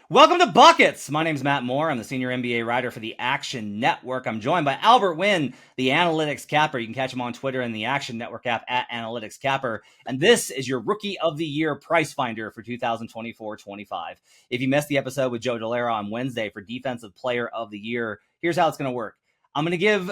Welcome to Buckets. My name's Matt Moore. I'm the senior NBA writer for the Action Network. I'm joined by Albert Wynn, the Analytics Capper. You can catch him on Twitter and the Action Network app at Analytics Capper. And this is your Rookie of the Year price finder for 2024-25. If you missed the episode with Joe Dolera on Wednesday for Defensive Player of the Year, here's how it's going to work. I'm going to give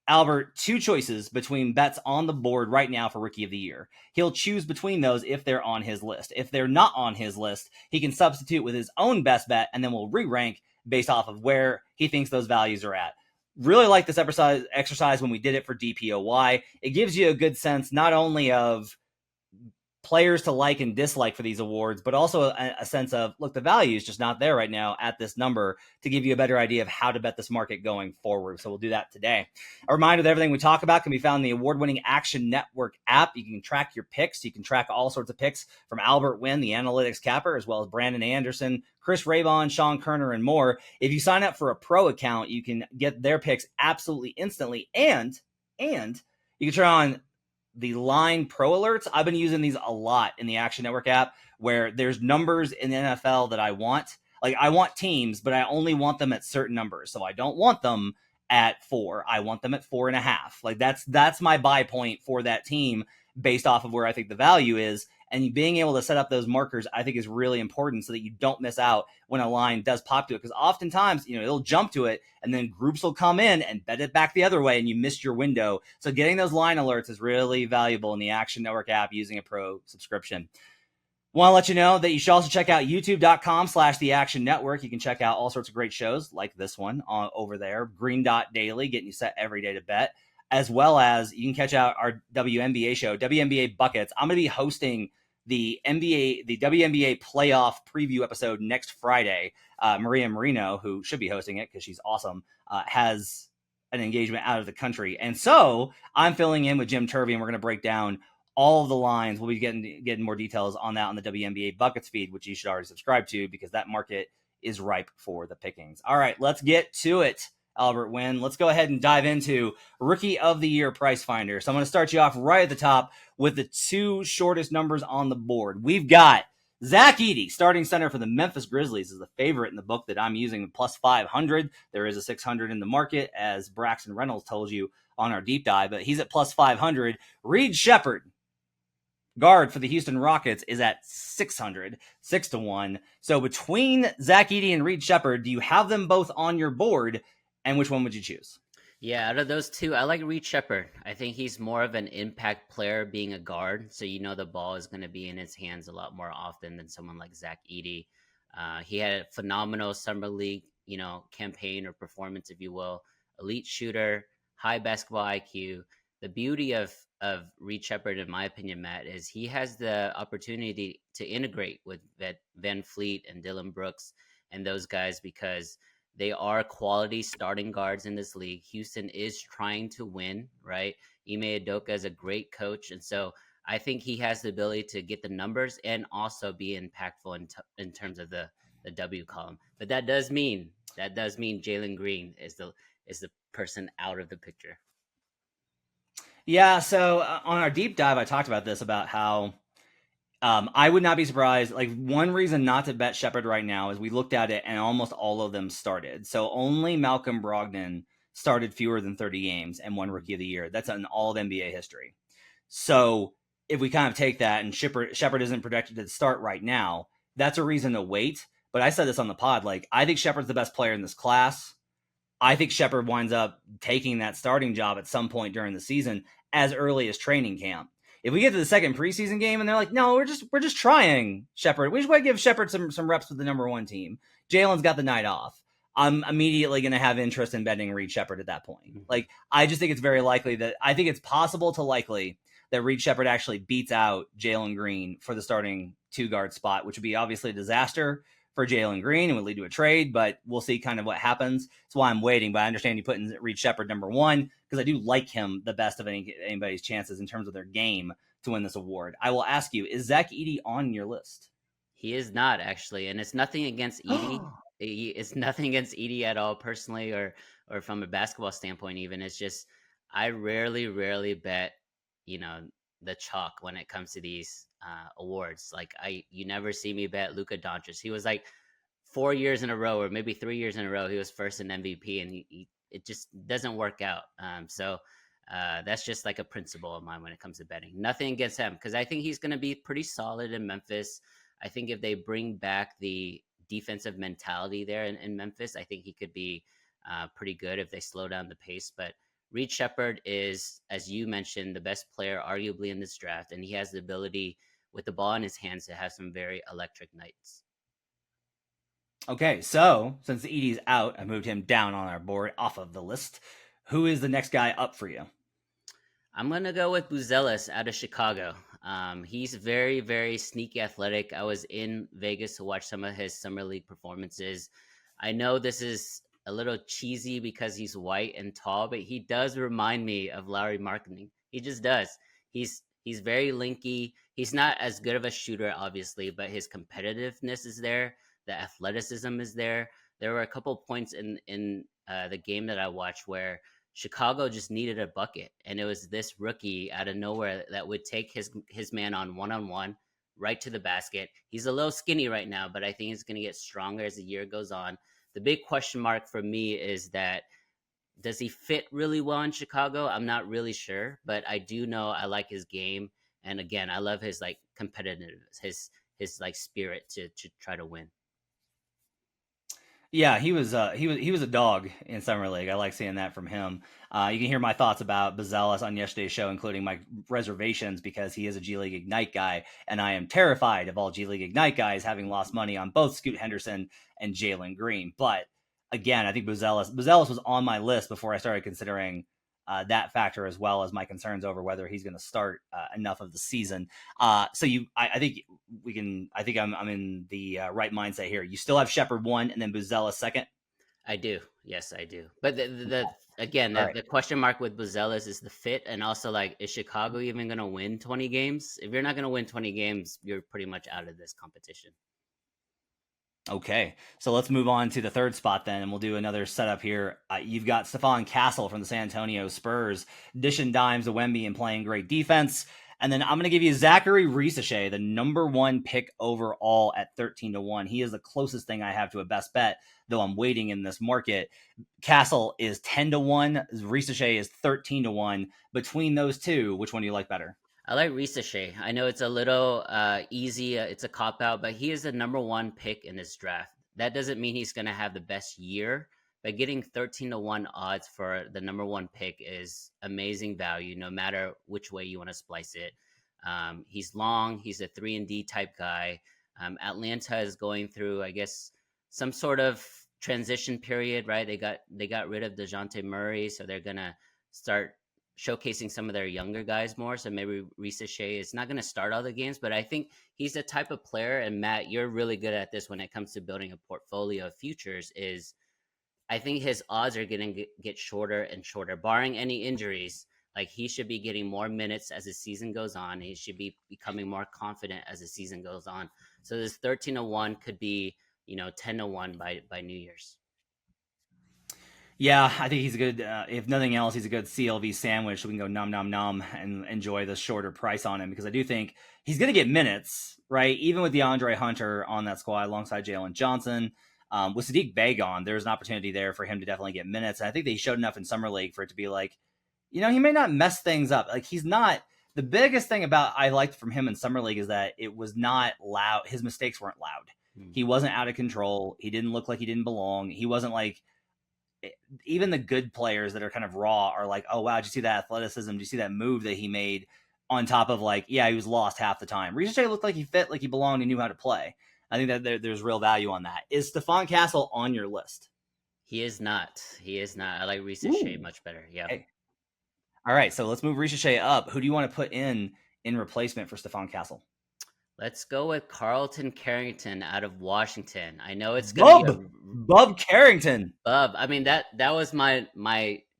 Albert two choices between bets on the board right now for Rookie of the Year. He'll choose between those if they're on his list. If they're not on his list, he can substitute with his own best bet, and then we'll re-rank based off of where he thinks those values are at. Really like this exercise when we did it for DPOY. It gives you a good sense not only of players to like and dislike for these awards, but also a sense of, look, the value is just not there right now at this number to give you a better idea of how to bet this market going forward. So we'll do that today. A reminder that everything we talk about can be found in the award-winning Action Network app. You can track your picks. You can track all sorts of picks from Albert Wynn, the Analytics Capper, as well as Brandon Anderson, Chris Raybon, Sean Kerner, and more. If you sign up for a pro account, you can get their picks absolutely instantly. And you can turn on the line pro alerts. I've been using these a lot in the Action Network app where there's numbers in the NFL that I want. Like I want teams, but I only want them at certain numbers. So I don't want them at 4. I want them at 4.5. Like that's my buy point for that team based off of where I think the value is. And being able to set up those markers, I think, is really important so that you don't miss out when a line does pop to it. Because oftentimes, it'll jump to it, and then groups will come in and bet it back the other way, and you missed your window. So getting those line alerts is really valuable in the Action Network app using a pro subscription. Want to let you know that you should also check out youtube.com/the Action Network. You can check out all sorts of great shows like this one over there. Green Dot Daily, getting you set every day to bet. As well as you can catch out our WNBA show, WNBA Buckets. I'm going to be hosting the WNBA playoff preview episode next Friday. Maria Marino, who should be hosting it because she's awesome, has an engagement out of the country. And so I'm filling in with Jim Turvey, and we're going to break down all of the lines. We'll be getting more details on that on the WNBA Buckets feed, which you should already subscribe to because that market is ripe for the pickings. All right, let's get to it. Albert Wynn. Let's go ahead and dive into Rookie of the Year price finder. So I'm going to start you off right at the top with the two shortest numbers on the board. We've got Zach Edey, starting center for the Memphis Grizzlies, is the favorite in the book that I'm using, plus 500. There is a 600 in the market, as Braxton Reynolds told you on our deep dive, but he's at plus 500. Reed Sheppard, guard for the Houston Rockets, is at 600, 6-1. So between Zach Edey and Reed Sheppard, do you have them both on your board? And which one would you choose? Yeah, out of those two, I like Reed Sheppard. I think he's more of an impact player being a guard. So the ball is going to be in his hands a lot more often than someone like Zach Edey. He had a phenomenal summer league, campaign or performance, if you will. Elite shooter, high basketball IQ. The beauty of Reed Sheppard, in my opinion, Matt, is he has the opportunity to integrate with Van Fleet and Dylan Brooks and those guys because they are quality starting guards in this league. Houston is trying to win, right? Ime Udoka is a great coach. And so I think he has the ability to get the numbers and also be impactful in terms of the W column. But that does mean Jalen Green is the person out of the picture. Yeah, so on our deep dive, I talked about this, about how I would not be surprised. Like, one reason not to bet Sheppard right now is we looked at it and almost all of them started. So only Malcolm Brogdon started fewer than 30 games and won Rookie of the Year. That's an all of NBA history. So if we kind of take that and Sheppard isn't projected to start right now, that's a reason to wait. But I said this on the pod, like, I think Sheppard's the best player in this class. I think Sheppard winds up taking that starting job at some point during the season, as early as training camp. If we get to the second preseason game and they're like, no, we're just trying Sheppard. We just want to give Sheppard some reps with the number one team. Jalen's got the night off. I'm immediately going to have interest in betting Reed Sheppard at that point. Like, I just think it's very likely I think it's possible to likely that Reed Sheppard actually beats out Jalen Green for the starting 2-guard spot, which would be obviously a disaster for Jalen Green and would lead to a trade, but we'll see kind of what happens. That's why I'm waiting, but I understand you putting Reed Sheppard number one because I do like him the best of anybody's chances in terms of their game to win this award. I will ask you, is Zach Edey on your list? He is not, actually, and it's nothing against Edey. It's nothing against Edey at all, personally, or from a basketball standpoint even. It's just I rarely bet, the chalk when it comes to these awards. Like you never see me bet Luka Doncic. He was like 4 years in a row, or maybe 3 years in a row, he was first in MVP, and it just doesn't work out. So that's just like a principle of mine when it comes to betting. Nothing against him, because I think he's going to be pretty solid in Memphis. I think if they bring back the defensive mentality there in Memphis, I think he could be pretty good if they slow down the pace. But Reed Sheppard is, as you mentioned, the best player arguably in this draft, and he has the ability with the ball in his hands to have some very electric nights. Okay, so since Edey's out, I moved him down on our board off of the list. Who is the next guy up for you? I'm going to go with Buzelis out of Chicago. He's very, very sneaky athletic. I was in Vegas to watch some of his summer league performances. I know this is a little cheesy because he's white and tall, but he does remind me of Lauri Markkanen. He just does. He's very linky. He's not as good of a shooter, obviously, but his competitiveness is there. The athleticism is there. There were a couple points in the game that I watched where Chicago just needed a bucket, and it was this rookie out of nowhere that would take his man on one right to the basket. He's a little skinny right now, but I think he's going to get stronger as the year goes on. The big question mark for me is that, does he fit really well in Chicago? I'm not really sure, but I do know I like his game, and again, I love his like competitiveness, his like spirit to try to win. Yeah, he was a dog in summer league. I like seeing that from him. You can hear my thoughts about Buzelis on yesterday's show, including my reservations because he is a G League Ignite guy, and I am terrified of all G League Ignite guys having lost money on both Scoot Henderson and Jalen Green. But again, I think Buzelis was on my list before I started considering that factor, as well as my concerns over whether he's going to start enough of the season. I think we can. I think I'm in the right mindset here. You still have Sheppard 1 and then Buzelis 2nd. I do. Yes, I do. But the question mark with Buzelis is the fit, and also like, is Chicago even going to win 20 games? If you're not going to win 20 games, you're pretty much out of this competition. Okay, so let's move on to the third spot then, and we'll do another setup here. You've got Stephon Castle from the San Antonio Spurs, dishing dimes to Wemby and playing great defense. And then I'm going to give you Zaccharie Risacher, the number 1 pick overall at 13-1. He is the closest thing I have to a best bet, though I'm waiting in this market. Castle is 10-1. Risacher is 13-1. Between those two, which one do you like better? I like Risacher. I know it's a little easy. It's a cop-out, but he is the number 1 pick in this draft. That doesn't mean he's going to have the best year, but getting 13-1 odds for the number 1 pick is amazing value, no matter which way you want to splice it. He's long. He's a 3-and-D type guy. Atlanta is going through, I guess, some sort of transition period, right? They got rid of DeJounte Murray, so they're going to start showcasing some of their younger guys more. So maybe Risacher is not going to start all the games, but I think he's the type of player, and Matt, you're really good at this when it comes to building a portfolio of futures, is I think his odds are going to get shorter and shorter, barring any injuries. Like, he should be getting more minutes as the season goes on. He should be becoming more confident as the season goes on. So this 13-1 could be, 10-1 by New Year's. Yeah, I think he's a good, if nothing else, he's a good CLV sandwich so we can go nom and enjoy the shorter price on him, because I do think he's going to get minutes, right? Even with DeAndre Hunter on that squad alongside Jalen Johnson. With Saddiq Bey gone, there's an opportunity there for him to definitely get minutes. And I think they showed enough in Summer League for it to be like, he may not mess things up. Like, he's not, the biggest thing about I liked from him in Summer League is that it was not loud. His mistakes weren't loud. He wasn't out of control. He didn't look like he didn't belong. He wasn't like, even the good players that are kind of raw are like, oh, wow, did you see that athleticism? Did you see that move that he made, on top of like, yeah, he was lost half the time. Risacher looked like he fit, like he belonged and knew how to play. I think that there's real value on that. Is Stephon Castle on your list? He is not. I like Risacher much better. Yeah. Okay. All right, so let's move Risacher up. Who do you want to put in replacement for Stephon Castle? Let's go with Carlton Carrington out of Washington. I know it's going to be Bub Carrington. Bub. I mean, that was my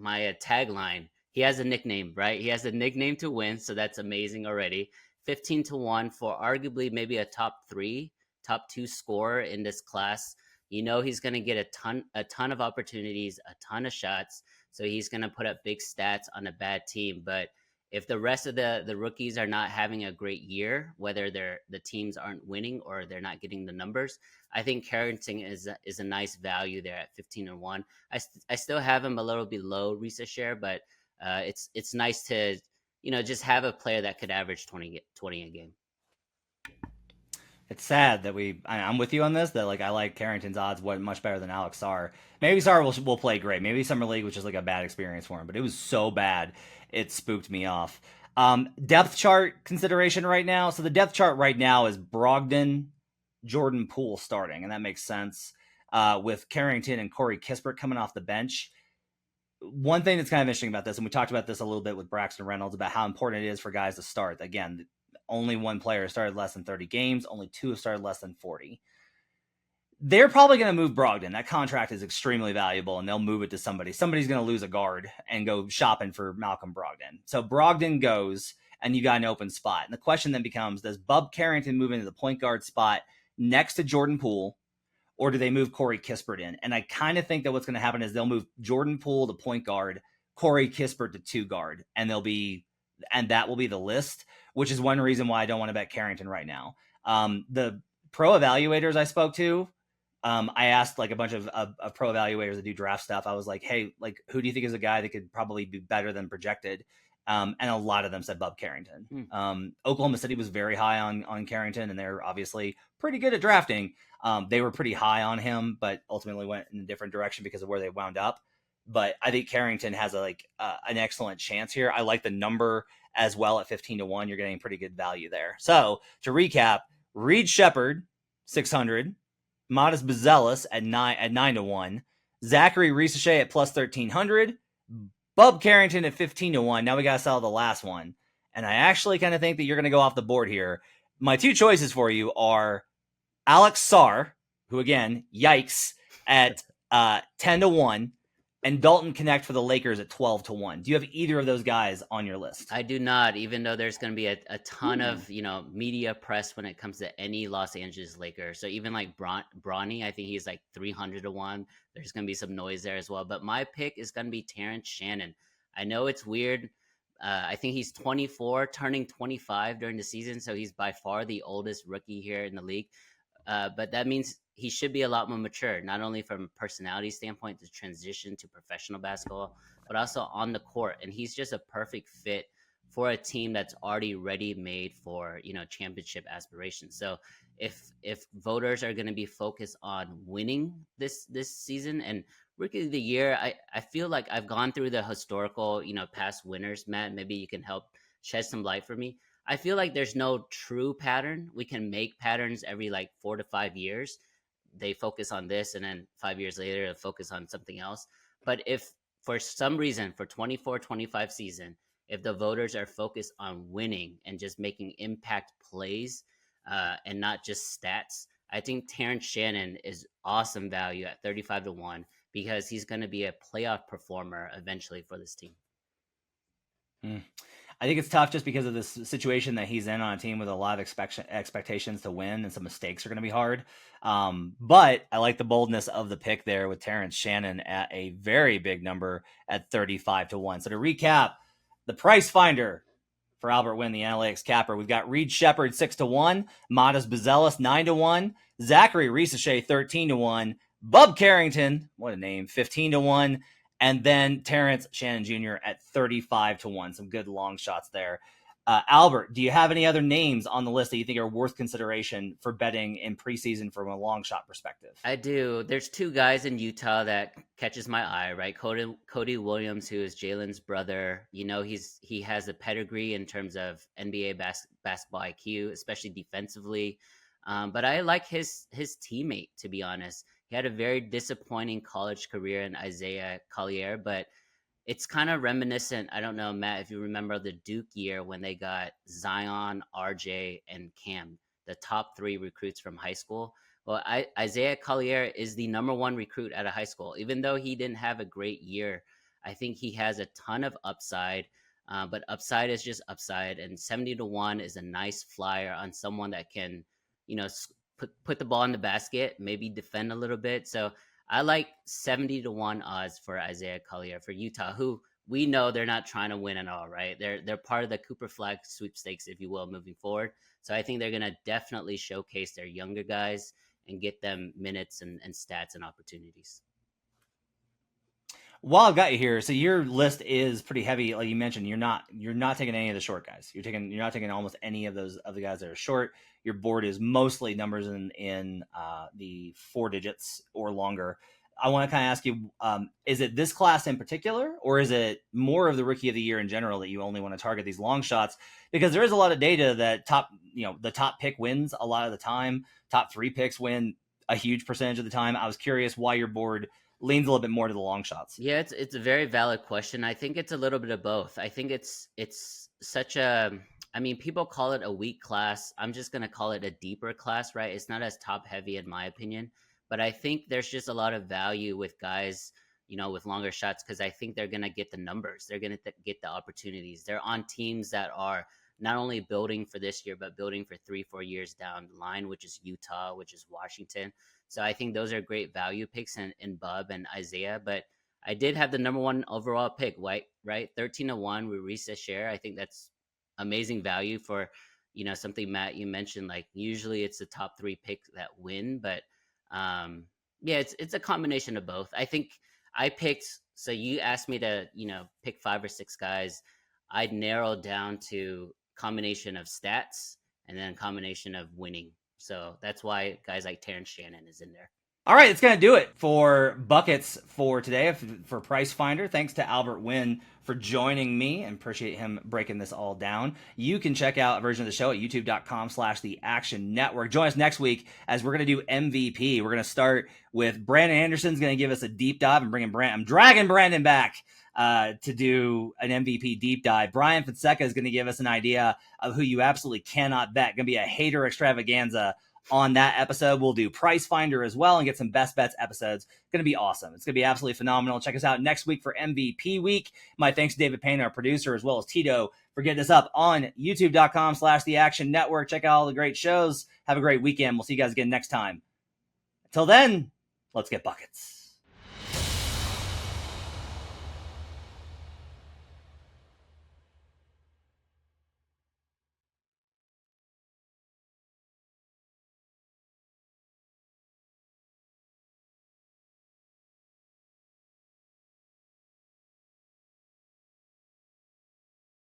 tagline. He has a nickname, right? He has a nickname to win, so that's amazing already. 15-1 for arguably maybe a top 2 scorer in this class. He's going to get a ton of opportunities, a ton of shots, so he's going to put up big stats on a bad team. But If the rest of the rookies are not having a great year, whether the teams aren't winning or they're not getting the numbers, I think Carrington is a nice value there at 15-1. I still have him a little below Risacher, but it's nice to just have a player that could average 20 a game. It's sad that I'm with you on this, that like I like Carrington's odds much better than Alex Sarr. Maybe Sarr will play great. Maybe Summer League was just like a bad experience for him, but it was so bad it spooked me off. Depth chart consideration right now. So the depth chart right now is Brogdon, Jordan Poole starting, and that makes sense with Carrington and Corey Kispert coming off the bench. One thing that's kind of interesting about this, and we talked about this a little bit with Braxton Reynolds, about how important it is for guys to start. Again, only one player started less than 30 games. Only 2 have started less than 40. They're probably going to move Brogdon. That contract is extremely valuable, and they'll move it to somebody. Somebody's going to lose a guard and go shopping for Malcolm Brogdon. So Brogdon goes, and you got an open spot. And the question then becomes, does Bub Carrington move into the point guard spot next to Jordan Poole, or do they move Corey Kispert in? And I kind of think that what's going to happen is they'll move Jordan Poole to point guard, Corey Kispert to 2 guard, and that will be the list, which is one reason why I don't want to bet Carrington right now. The pro evaluators I spoke to, I asked like a bunch of pro evaluators that do draft stuff. I was like, hey, like, who do you think is a guy that could probably be better than projected? And a lot of them said Bub Carrington. Oklahoma City was very high on Carrington, and they're obviously pretty good at drafting. They were pretty high on him, but ultimately went in a different direction because of where they wound up. But I think Carrington has an excellent chance here. I like the number as well at 15-1. You're getting pretty good value there. So to recap, Reed Sheppard, 600, Modest Buzelis at 9-1, Zaccharie Risacher at plus 1,300, Bub Carrington at 15-1. Now we got to sell the last one. And I actually kind of think that you're going to go off the board here. My 2 choices for you are Alex Sarr, who again, yikes, at 10-1, and Dalton Knecht for the Lakers at 12-1. Do you have either of those guys on your list? I do not, even though there's going to be a ton of media press when it comes to any Los Angeles Lakers. So even like Bronny, I think he's like 300-1. There's going to be some noise there as well. But my pick is going to be Terrence Shannon. I know it's weird. I think he's 24, turning 25 during the season. So he's by far the oldest rookie here in the league. But that means he should be a lot more mature, not only from a personality standpoint to transition to professional basketball, but also on the court. And he's just a perfect fit for a team that's already ready made for, championship aspirations. So if voters are going to be focused on winning this season and rookie of the year, I feel like I've gone through the historical, past winners, Matt. Maybe you can help shed some light for me. I feel like there's no true pattern. We can make patterns every 4 to 5 years. They focus on this, and then 5 years later, they focus on something else. But if for some reason for 24-25 season, if the voters are focused on winning and just making impact plays and not just stats, I think Terrence Shannon is awesome value at 35-1 because he's going to be a playoff performer eventually for this team. I think it's tough just because of this situation that he's in on a team with a lot of expectations to win, and some mistakes are going to be hard. But I like the boldness of the pick there with Terrence Shannon at a very big number at 35-1. So to recap, the price finder for Albert Wynn, the analytics capper, we've got Reed Sheppard 6-1, Modest Buzelis 9-1, Zaccharie Risacher 13-1, Bub Carrington, what a name, 15-1, and then Terrence Shannon Jr. at 35-1. Some good long shots there. Albert, do you have any other names on the list that you think are worth consideration for betting in preseason from a long shot perspective? I do. There's 2 guys in Utah that catches my eye, right? Cody Williams, who is Jalen's brother. He has a pedigree in terms of NBA basketball IQ, especially defensively. But I like his teammate, to be honest. He had a very disappointing college career in Isaiah Collier, but it's kind of reminiscent. I don't know, Matt, if you remember the Duke year when they got Zion, RJ, and Cam, the top 3 recruits from high school. Well, Isaiah Collier is the number 1 recruit out of high school. Even though he didn't have a great year, I think he has a ton of upside. But upside is just upside, and 70-1 is a nice flyer on someone that can, put the ball in the basket, maybe defend a little bit. So I like 70-1 odds for Isaiah Collier for Utah, who we know they're not trying to win at all, right? They're part of the Cooper Flag sweepstakes, if you will, moving forward. So I think they're going to definitely showcase their younger guys and get them minutes and stats and opportunities. While I've got you here, so your list is pretty heavy. Like you mentioned, you're not taking any of the short guys. You're not taking almost any of those of the guys that are short. Your board is mostly numbers in the 4 digits or longer. I want to kind of ask you, is it this class in particular, or is it more of the rookie of the year in general that you only want to target these long shots? Because there is a lot of data that the top pick wins a lot of the time. Top 3 picks win a huge percentage of the time. I was curious why your board leans a little bit more to the long shots. Yeah, it's a very valid question. I think it's a little bit of both. I think it's such a, I mean, people call it a weak class. I'm just going to call it a deeper class, right? It's not as top heavy in my opinion, but I think there's just a lot of value with guys, with longer shots, because I think they're going to get the numbers. They're going to get the opportunities. They're on teams that are not only building for this year, but building for 3-4 years down the line, which is Utah, which is Washington. So I think those are great value picks in Bub and Isaiah. But I did have the number 1 overall pick, right? 13-1 with Risacher. I think that's amazing value for, something, Matt, you mentioned, like usually it's the top 3 picks that win. But yeah, it's a combination of both. I think I picked, so you asked me to, pick 5 or 6 guys. I'd narrow down to combination of stats and then combination of winning. So that's why guys like Terrence Shannon is in there. All right, it's going to do it for buckets for today for Price Finder. Thanks to Albert Wynn for joining me, and appreciate him breaking this all down. You can check out a version of the show at youtube.com/The Action Network. Join us next week as we're going to do MVP. We're going to start with Brandon Anderson's going to give us a deep dive and I'm dragging Brandon back to do an MVP deep dive. Brian Fonseca is going to give us an idea of who you absolutely cannot bet. Going to be a hater extravaganza on that episode. We'll do Price Finder as well and get some best bets episodes. Going to be awesome. It's going to be absolutely phenomenal. Check us out next week for MVP week. My thanks to David Payne, our producer, as well as Tito for getting us up on youtube.com/The Action Network. Check out all the great shows. Have a great weekend. We'll see you guys again next time. Until then, let's get buckets.